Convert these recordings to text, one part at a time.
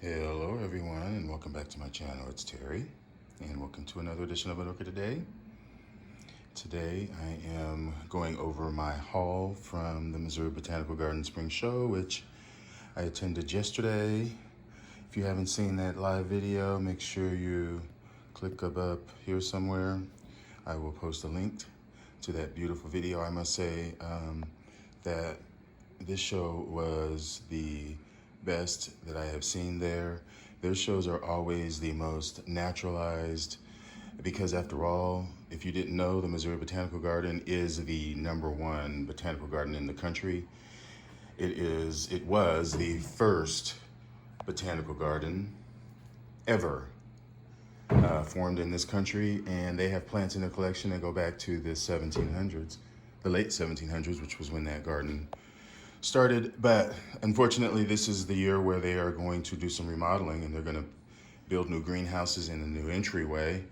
Hello everyone, and welcome back to my channel. It's Terry, and welcome to another edition of An Orchid Today. Today I am going over my haul from the Missouri Botanical Garden Spring Show, which I attended yesterday. If you haven't seen that live video, make sure you click up here somewhere. I will post a link to that beautiful video. I must say that this show was the best that I have seen there. Their shows are always the most naturalized because, after all, if you didn't know, the Missouri Botanical Garden is the #1 botanical garden in the country. It was the first botanical garden ever formed in this country, and they have plants in their collection that go back to the 1700s, the late 1700s, which was when that garden started. But unfortunately, this is the year where they are going to do some remodeling, and they're going to build new greenhouses and a new entryway,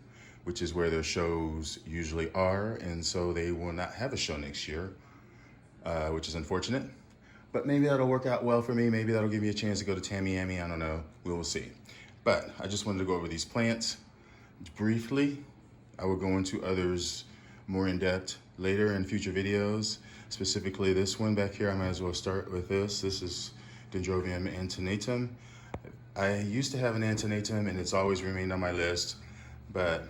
which is where their shows usually are. And so they will not have a show next year, which is unfortunate. But maybe that'll work out well for me. Maybe that'll give me a chance to go to Tamiami. I don't know. We will see. But I just wanted to go over these plants briefly. I will go into others more in depth later in future videos. Specifically this one back here, I might as well start with this. This is Dendrobium antenatum. I used to have an antenatum, and it's always remained on my list, but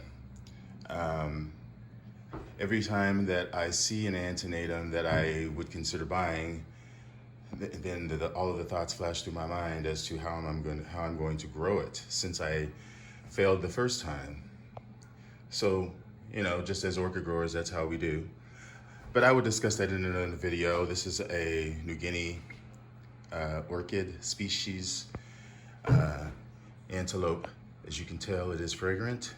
every time that I see an antenatum that I would consider buying, then all of the thoughts flash through my mind as to how I'm going to grow it, since I failed the first time. So, you know, just as orchid growers, that's how we do. But I would discuss that in another video. This is a New Guinea orchid species, antelope. As you can tell, it is fragrant.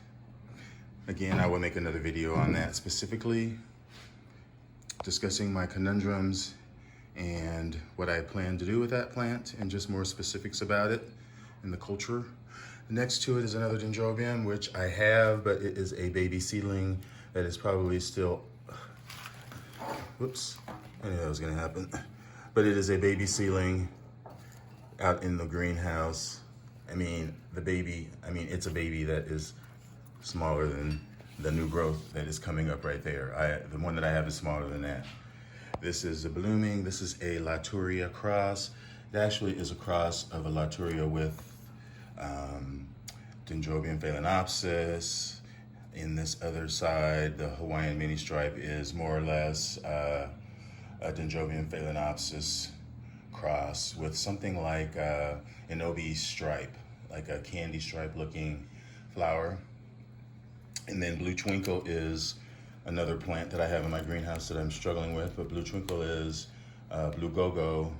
Again, I will make another video on that, specifically discussing my conundrums and what I plan to do with that plant, and just more specifics about it and the culture. Next to it is another Dendrobium, which I have, but it is a baby seedling that is probably still, whoops, I knew that was gonna happen. But it is a baby seedling out in the greenhouse. It's a baby that is smaller than the new growth that is coming up right there. The one that I have is smaller than that. This is a blooming. This is a Laturia cross. It actually is a cross of a Laturia with Dendrobium phalaenopsis. In this other side, the Hawaiian mini stripe is more or less a Dendrobium phalaenopsis cross with something like an OB stripe, like a candy stripe looking flower. And then Blue Twinkle is another plant that I have in my greenhouse that I'm struggling with. But Blue Twinkle is Blue Go-Go,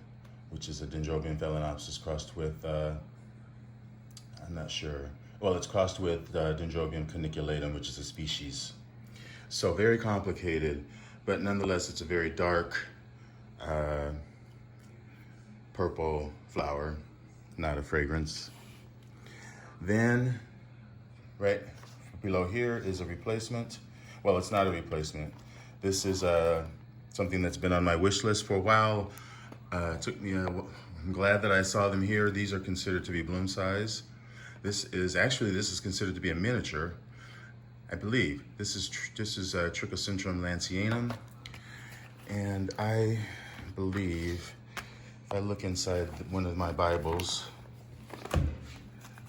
which is a Dendrobium phalaenopsis crossed with, I'm not sure. Well, it's crossed with Dendrobium caniculatum, which is a species. So very complicated, but nonetheless, it's a very dark purple flower, not a fragrance. Then, right below here is a replacement. Well, it's not a replacement. This is something that's been on my wish list for a while. I'm glad that I saw them here. These are considered to be bloom size. This is considered to be a miniature, I believe. This is Trichocentrum lanceanum, and I believe, if I look inside one of my Bibles,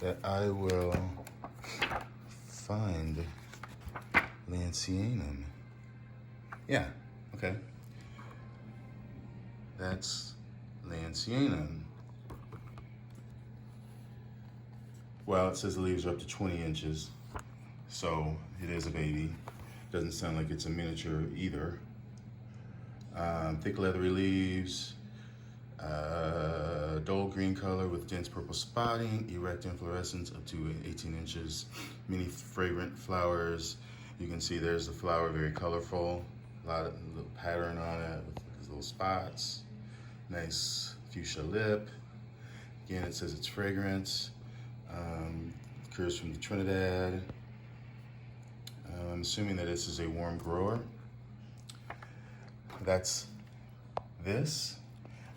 that I will find lanceanum. Yeah, okay. That's lanceanum. Well, it says the leaves are up to 20 inches, so it is a baby. Doesn't sound like it's a miniature either. Thick leathery leaves, dull green color with dense purple spotting, erect inflorescence up to 18 inches, many fragrant flowers. You can see there's the flower, very colorful, a lot of little pattern on it with these little spots. Nice fuchsia lip. Again, it says it's fragrance. Occurs from the Trinidad. I'm assuming that this is a warm grower. That's this.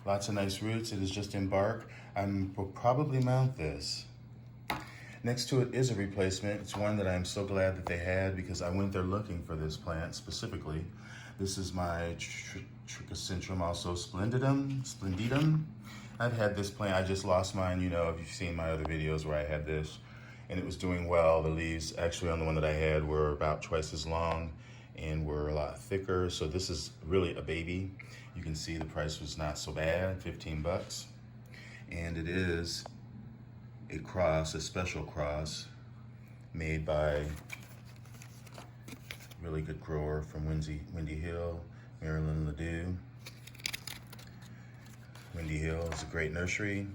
Lots of nice roots. It is just in bark. I will probably mount this. Next to it is a replacement. It's one that I'm so glad that they had because I went there looking for this plant specifically. This is my Trichocentrum, also splendidum. I've had this plant. I just lost mine, you know, if you've seen my other videos where I had this, and it was doing well. The leaves actually on the one that I had were about twice as long and were a lot thicker. So this is really a baby. You can see the price was not so bad, 15 bucks. And it is a cross, a special cross made by really good grower from Windy Hill, Maryland Ladue. Windy Hill is a great nursery.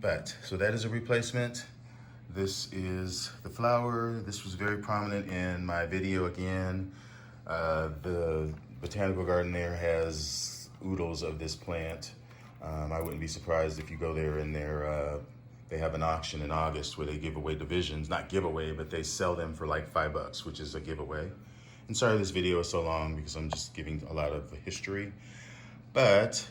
But, so that is a replacement. This is the flower. This was very prominent in my video again. The Botanical Garden there has oodles of this plant. I wouldn't be surprised if you go there and they have an auction in August where they give away divisions, not giveaway, but they sell them for like $5, which is a giveaway. And sorry this video is so long because I'm just giving a lot of history. But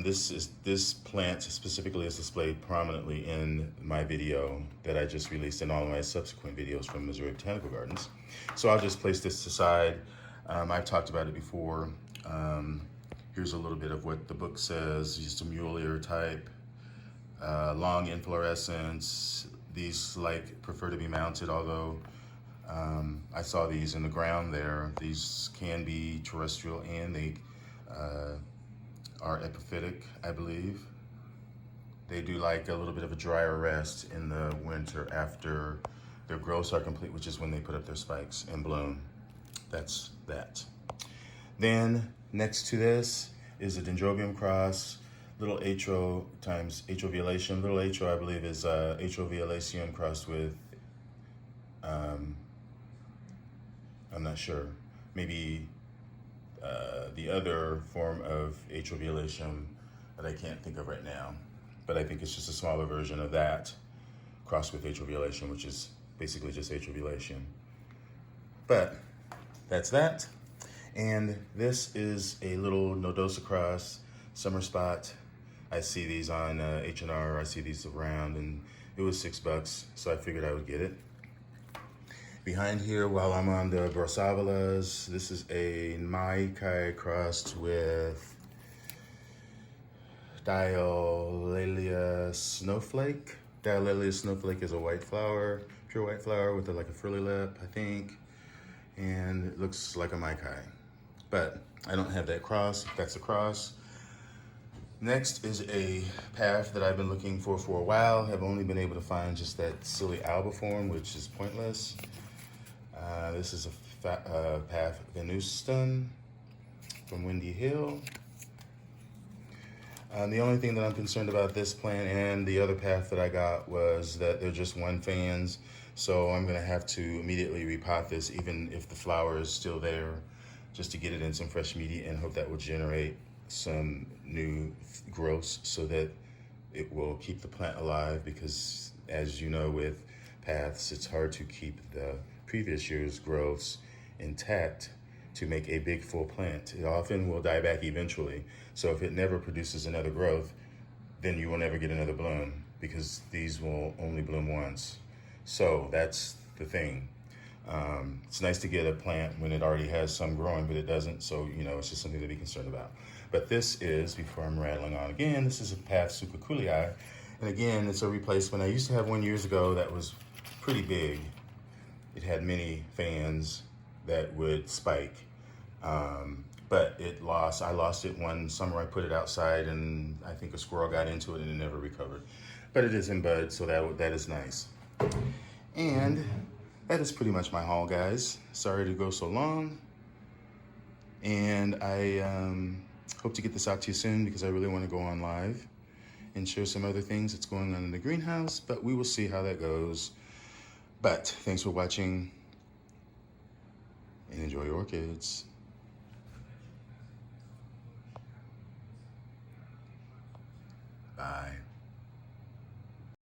this plant specifically is displayed prominently in my video that I just released and all of my subsequent videos from Missouri Botanical Gardens. So I'll just place this aside. I've talked about it before. Here's a little bit of what the book says. Just a mulier type, long inflorescence. These prefer to be mounted, although I saw these in the ground there. These can be terrestrial and they are epiphytic, I believe. They do like a little bit of a drier rest in the winter after their growths are complete, which is when they put up their spikes and bloom. That's that. Then next to this is a Dendrobium cross, little atro times atroviolation. Little atro, I believe, is atroviolaceum crossed with, I'm not sure, maybe the other form of atroviolation that I can't think of right now. But I think it's just a smaller version of that crossed with atroviolation, which is basically just atroviolation. But that's that. And this is a little nodosa cross, summer spot. I see these on H&R, I see these around, and it was $6, so I figured I would get it. Behind here, while I'm on the Brossavolas, this is a Maikai crossed with Diolalia snowflake. Diolalia snowflake is a white flower, pure white flower with like a frilly lip, I think. And it looks like a Maikai. But I don't have that cross, that's a cross. Next is a path that I've been looking for a while. Have only been able to find just that silly alba form, which is pointless. This is a path Venustan from Windy Hill. The only thing that I'm concerned about this plant and the other path that I got was that they're just one fans. So I'm gonna have to immediately repot this even if the flower is still there, just to get it in some fresh media and hope that will generate some new growths so that it will keep the plant alive, because as you know, with paths, it's hard to keep the previous year's growths intact to make a big full plant. It often will die back eventually. So if it never produces another growth, then you will never get another bloom because these will only bloom once. So that's the thing. It's nice to get a plant when it already has some growing, but it doesn't. So, you know, it's just something to be concerned about. But this is, before I'm rattling on again, this is a path supercoolio. And again, it's a replacement. I used to have one years ago that was pretty big. It had many fans that would spike. But I lost it one summer. I put it outside and I think a squirrel got into it and it never recovered. But it is in bud, so that is nice. And that is pretty much my haul, guys. Sorry to go so long. And I hope to get this out to you soon because I really want to go on live and share some other things that's going on in the greenhouse, but we will see how that goes. But thanks for watching and enjoy your orchids. Bye.